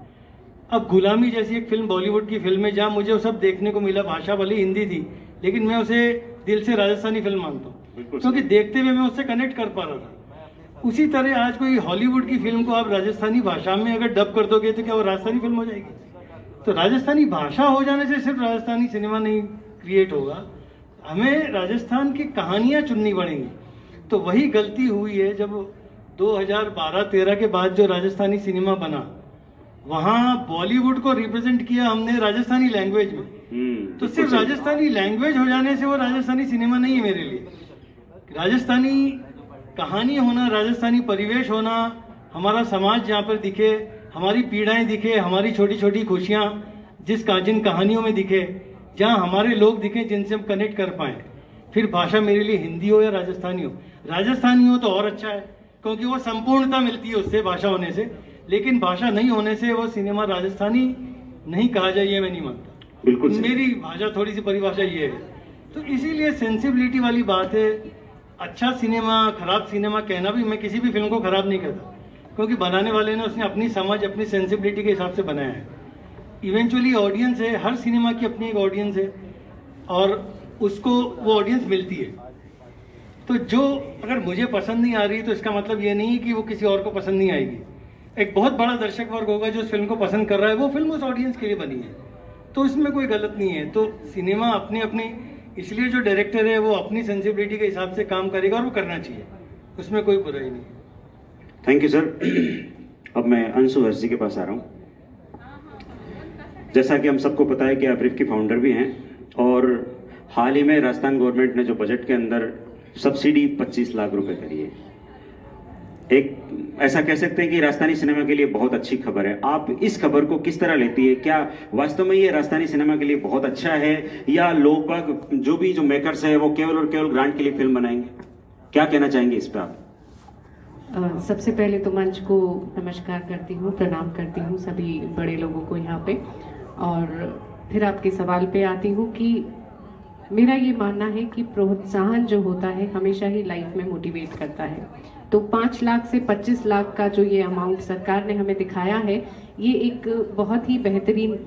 अब गुलामी जैसी एक फिल्म बॉलीवुड की फिल्म है जहाँ मुझे वो सब देखने को मिला, भाषा भले हिंदी थी लेकिन मैं उसे दिल से राजस्थानी फिल्म मानता हूँ, क्योंकि देखते हुए मैं उससे कनेक्ट कर पा रहा था। उसी तरह आज कोई हॉलीवुड की फिल्म को आप राजस्थानी भाषा में अगर डब कर दोगे तो क्या वो राजस्थानी फिल्म हो जाएगी? तो राजस्थानी भाषा हो जाने से सिर्फ राजस्थानी सिनेमा नहीं क्रिएट होगा, हमें राजस्थान की कहानियां चुननी पड़ेंगी। तो वही गलती हुई है जब 2012-13 के बाद जो राजस्थानी सिनेमा बना, वहाँ बॉलीवुड को रिप्रेजेंट किया हमने राजस्थानी लैंग्वेज में, तो सिर्फ राजस्थानी लैंग्वेज हो जाने से वो राजस्थानी सिनेमा नहीं है मेरे लिए। राजस्थानी कहानी होना, राजस्थानी परिवेश होना, हमारा समाज जहाँ पर दिखे, हमारी पीड़ाएं दिखे, हमारी छोटी छोटी खुशियाँ जिन कहानियों में दिखे, जहाँ हमारे लोग दिखे जिनसे हम कनेक्ट कर पाएँ, फिर भाषा मेरे लिए हिंदी हो या राजस्थानी हो। राजस्थानी हो तो और अच्छा है क्योंकि वो संपूर्णता मिलती है उससे, भाषा होने से, लेकिन भाषा नहीं होने से वो सिनेमा राजस्थानी नहीं कहा जाए, ये मैं नहीं मानता। बिल्कुल मेरी भाषा थोड़ी सी परिभाषा ये है, तो इसीलिए सेंसिबिलिटी वाली बात है। अच्छा सिनेमा, खराब सिनेमा कहना भी, मैं किसी भी फिल्म को खराब नहीं कहता, क्योंकि बनाने वाले ने उसने अपनी समझ, अपनी सेंसिबिलिटी के हिसाब से बनाया है। इवेंचुअली ऑडियंस है, हर सिनेमा की अपनी एक ऑडियंस है और उसको वो ऑडियंस मिलती है। तो जो अगर मुझे पसंद नहीं आ रही तो इसका मतलब ये नहीं है कि वो किसी और को पसंद नहीं आएगी। एक बहुत बड़ा दर्शक वर्ग होगा जो उस फिल्म को पसंद कर रहा है, वो फिल्म उस ऑडियंस के लिए बनी है, तो इसमें कोई गलत नहीं है। तो सिनेमा अपनी अपनी, इसलिए जो डायरेक्टर है वो अपनी सेंसिबिलिटी के हिसाब से काम करेगा और वो करना चाहिए, उसमें कोई बुराई नहीं है। Thank you sir. अब मैं अंशु हर्ष जी के पास आ रहा हूँ। जैसा कि हम सबको पता है कि आप रिफ की फाउंडर भी हैं, और हाल ही में राजस्थान गवर्नमेंट ने जो बजट के अंदर सब्सिडी 25 लाख रुपए करी है, एक ऐसा कह सकते हैं कि राजस्थानी सिनेमा के लिए बहुत अच्छी खबर है। आप इस खबर को किस तरह लेती है? क्या वास्तव में ये राजस्थानी सिनेमा के लिए बहुत अच्छा है, या लोग बाग जो मेकर्स है वो केवल और केवल ग्रांट के लिए फिल्म बनाएंगे? क्या कहना चाहेंगे इस पर आप? सबसे पहले तो मंच को नमस्कार करती हूँ, प्रणाम करती हूँ सभी बड़े लोगों को यहाँ पे, और फिर आपके सवाल पे आती हूँ कि मेरा ये मानना है कि प्रोत्साहन जो होता है हमेशा ही लाइफ में मोटिवेट करता है। तो 5 लाख से 25 लाख का जो ये अमाउंट सरकार ने हमें दिखाया है, ये एक बहुत ही बेहतरीन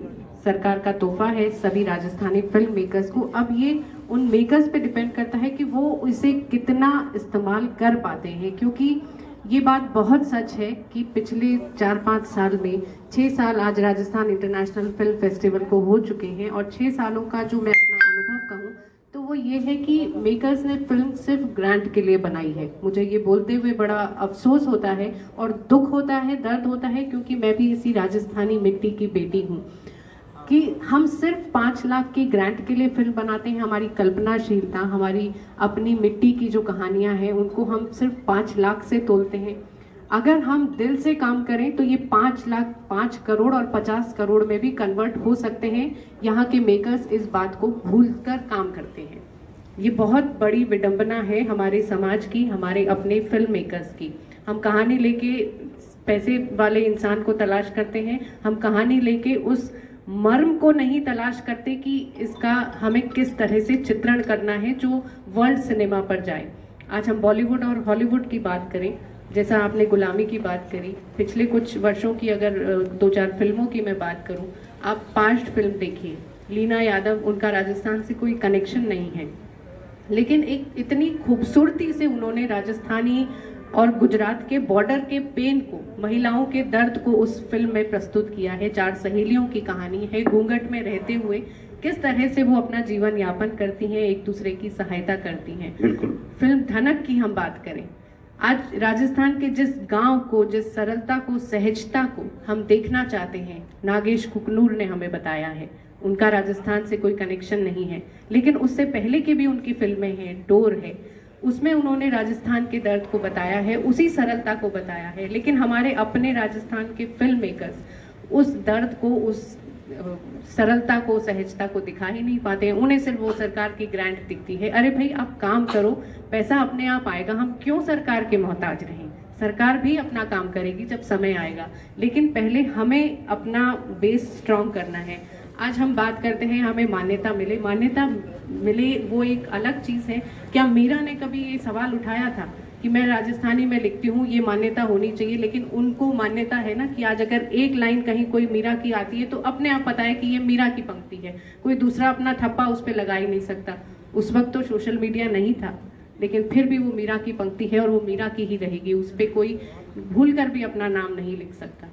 सरकार का तोहफा है सभी राजस्थानी फिल्म मेकर्स को। अब ये उन मेकर्स पे डिपेंड करता है कि वो इसे कितना इस्तेमाल कर पाते हैं, क्योंकि ये बात बहुत सच है कि पिछले 4-5 साल में 6 साल आज राजस्थान इंटरनेशनल फिल्म फेस्टिवल को हो चुके हैं, और 6 सालों का जो मैं अपना अनुभव कहूँ तो वो ये है कि मेकर्स ने फिल्म सिर्फ ग्रांट के लिए बनाई है। मुझे ये बोलते हुए बड़ा अफसोस होता है और दुख होता है, दर्द होता है, क्योंकि मैं भी इसी राजस्थानी मिट्टी की बेटी हूँ कि हम सिर्फ 5 लाख की ग्रांट के लिए फिल्म बनाते हैं। हमारी कल्पनाशीलता, हमारी अपनी मिट्टी की जो कहानियां हैं, उनको हम सिर्फ 5 लाख से तोलते हैं। अगर हम दिल से काम करें तो ये 5 लाख 5 करोड़ और 50 करोड़ में भी कन्वर्ट हो सकते हैं। यहाँ के मेकर्स इस बात को भूलकर काम करते हैं। ये बहुत बड़ी विडंबना है हमारे समाज की, हमारे अपने फिल्म मेकर्स की। हम कहानी लेके पैसे वाले इंसान को तलाश करते हैं, हम कहानी लेके उस मर्म को नहीं तलाश करते कि इसका हमें किस तरह से चित्रण करना है जो वर्ल्ड सिनेमा पर जाए। आज हम बॉलीवुड और हॉलीवुड की बात करें, जैसा आपने गुलामी की बात करी, पिछले कुछ वर्षों की अगर 2-4 फिल्मों की मैं बात करूं, आप 5 फिल्म देखिए, लीना यादव, उनका राजस्थान से कोई कनेक्शन नहीं है, लेकिन एक इतनी खूबसूरती से उन्होंने राजस्थानी और गुजरात के बॉर्डर के पेन को, महिलाओं के दर्द को उस फिल्म में प्रस्तुत किया है। 4 सहेलियों की कहानी है, घूंघट में रहते हुए किस तरह से वो अपना जीवन यापन करती हैं, एक दूसरे की सहायता करती हैं। बिल्कुल। फिल्म धनक की हम बात करें, आज राजस्थान के जिस गांव को, जिस सरलता को, सहजता को हम देखना चाहते हैं, नागेश कुकनूर ने हमें बताया है। उनका राजस्थान से कोई कनेक्शन नहीं है, लेकिन उससे पहले की भी उनकी फिल्में हैं, डोर है, उसमें उन्होंने राजस्थान के दर्द को बताया है, उसी सरलता को बताया है। लेकिन हमारे अपने राजस्थान के फिल्म मेकर्स उस दर्द को, उस सरलता को, सहजता को दिखा ही नहीं पाते हैं। उन्हें सिर्फ वो सरकार की ग्रांट दिखती है। अरे भाई, आप काम करो, पैसा अपने आप आएगा, हम क्यों सरकार के मोहताज रहें? सरकार भी अपना काम करेगी जब समय आएगा, लेकिन पहले हमें अपना बेस स्ट्रॉन्ग करना है। आज हम बात करते हैं हमें मान्यता मिले, मान्यता मिले वो एक अलग चीज़ है। क्या मीरा ने कभी ये सवाल उठाया था कि मैं राजस्थानी में लिखती हूँ, ये मान्यता होनी चाहिए? लेकिन उनको मान्यता है ना कि आज अगर एक लाइन कहीं कोई मीरा की आती है तो अपने आप पता है कि ये मीरा की पंक्ति है, कोई दूसरा अपना ठप्पा उस पर लगा ही नहीं सकता। उस वक्त तो सोशल मीडिया नहीं था, लेकिन फिर भी वो मीरा की पंक्ति है और वो मीरा की ही रहेगी, उस पर कोई भूल कर भी अपना नाम नहीं लिख सकता।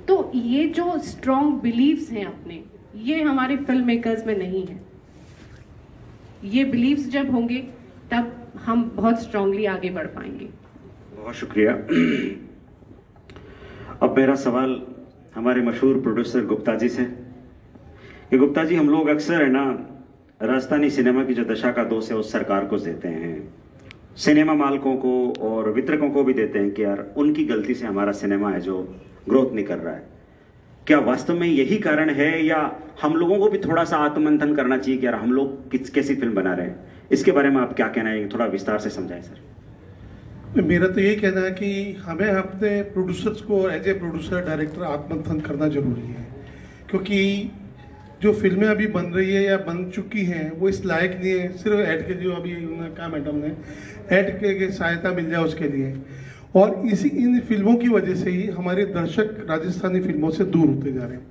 तो ये जो स्ट्रॉन्ग बिलीव्स हैं अपने, ये हमारे फिल्म मेकर्स में नहीं है। ये बिलीव्स जब होंगे तब हम बहुत स्ट्रांगली आगे बढ़ पाएंगे। बहुत शुक्रिया। अब मेरा सवाल हमारे मशहूर प्रोड्यूसर गुप्ता जी से कि गुप्ता जी, हम लोग अक्सर है ना राजस्थानी सिनेमा की जो दशा का दोष है उस सरकार को देते हैं, सिनेमा मालिकों को और वितरकों को भी देते हैं कि यार उनकी गलती से हमारा सिनेमा है जो ग्रोथ नहीं कर रहा है। क्या वास्तव में यही कारण है, या हम लोगों को भी थोड़ा सा आत्ममंथन करना चाहिए कि यार हम लोग कैसी फिल्म बना रहे हैं? इसके बारे में आप क्या कहना है, थोड़ा विस्तार से समझाएं सर। मेरा तो यही कहना है कि हमें अपने प्रोड्यूसर्स को एज ए प्रोड्यूसर डायरेक्टर आत्ममंथन करना जरूरी है, क्योंकि जो फिल्में अभी बन रही है या बन चुकी हैं वो इस लायक नहीं है। सिर्फ ऐड के, जो अभी उन्होंने कहा मैडम ने, ऐड के सहायता मिल जाए उसके लिए। और इन फिल्मों की वजह से ही हमारे दर्शक राजस्थानी फिल्मों से दूर होते जा रहे हैं।